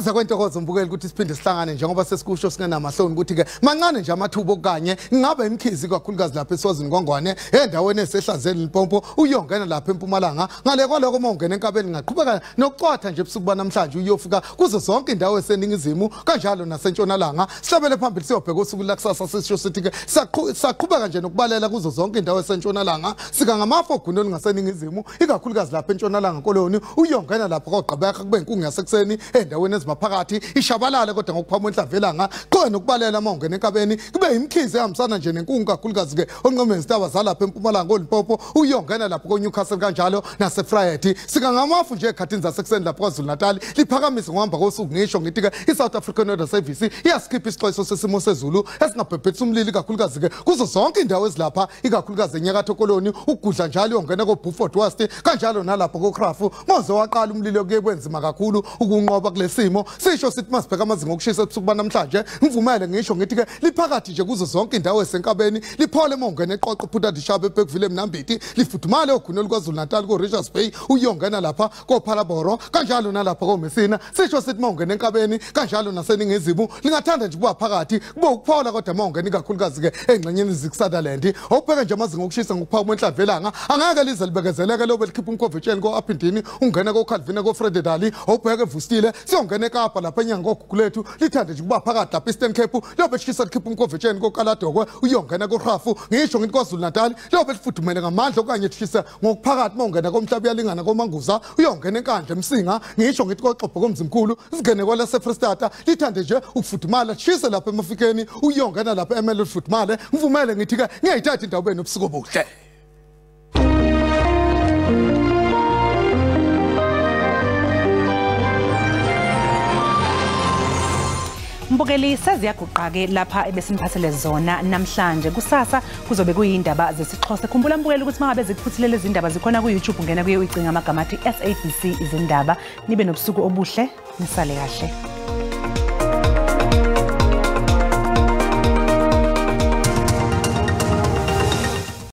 Siyaza kwentokozo umbukeli ukuthi siphinde sihlangane njengoba sesikusho singenamahloni ukuthi ke mancane nje amathubo okanye ngabe imkhizi kakhulukazi lapha eSwazini Ngongwane endaweni esehlazeni Limpopo uyongena lapha eMpumalanga ngale kwaloko mongena enkabeni ngaqhubeka nokucwatha nje ebusuku banamhlanje uyofika kuzo zonke indawo eseningizimu kanjalo nasentshonalanga sihlabele phambili siyobheka usuku lakusasa sisho sithi ke saqhubeka nje nokubalela kuzo zonke indawo esentshonalanga sika ngamafo oguneni ngaseningizimu ikakhulukazi lapha entshonalanga koloni uyongena lapha koqhubeka kube inkungu yasekuseni endaweni ezimaphakathi ishabalala kodwa ngokuphama enhlavelanga qho nokubalela amongena enkabeni kube imkhizi ehambisana nje nenkungu kakhulukazi ke onqome izindaba zalapha eMpumalanga oLimpopo uyongena lapha koNewcastle kanjalo naseFriday sika ngamafu nje ekhathini zasekuseni lapha kwaZulu Natal liphakamise ngohamba kosuku ngisho ngithi ke iSouth African Weather Service iyaskipha isixwayiso sesimo sezulu esingabhebhetha umlilo kakhulukazi ke kuzo zonke indawo ezilapha ikakhulukazi enyakatho koloni ukugudla njalo yongena koBuford West kanjalo nalapha koKrafu moze waqala umlilo kuye kwenzima kakhulu ukunqoba kulesimo sisho sithi masibheka amazinga okushisa ebusuku banamhlanje ngivumele ngisho ngithi ke liphakathi nje kuzo zonke indawo esenkabeni liphole mongena eqoqo phutha dishabe eBekville eMnambithi lifudumale ogunelo kwaZulu Natal ko Richards Bay uyongena lapha koPhalaboro kanjalo nalapha koMessina sisho sithi mongena enkabeni kanjalo naseningizimu lingathanda nje kuba phakathi kube ukuphola kodwa mongena ikakhulukazi ke engxenyeni zikSutherland obheka nje amazinga okushisa ngokuphaka enhlavelanga angeke lize libekezeleke lobe likhipha umkhovetsheni ko Aphindini ungena ko Calvin ko Fred Dali obheka evustile siyongena eKapa lapha enyanga ogugulethu lithande nje kuba phakathi lapha eStern Cape lobe likhisa likhipha umkhovetsheni ko Kaladokwe uyongena ko Rafu ngisho ngithi kwaZulu Natal lobe lifudumele ngamandla okanye lishisa ngokuphakathi mongena komhlaba yalingana koManguza uyongena enkandla eMsinga ngisho ngithi koXhobho komzimkhulu singene kwala seFrestata lithande nje ukufudumala lishisa lapha emafikeni uyongena lapha eMelo lifudumale ngivumele ngithi ke ngiyayithatha indawo benobusuku obuhle. Mbukeli seziyaguqa-ke lapha ebesiniphathele zona namhlanje kusasa kuzobe kuyindaba zesiXhosa khumbula mbukeli ukuthi mangabe zikuphuthile lezi ndaba zikhona ku-YouTube ngena kuye uyicinga amagama athi SABC izindaba nibe nobusuku obuhle nisale kahle.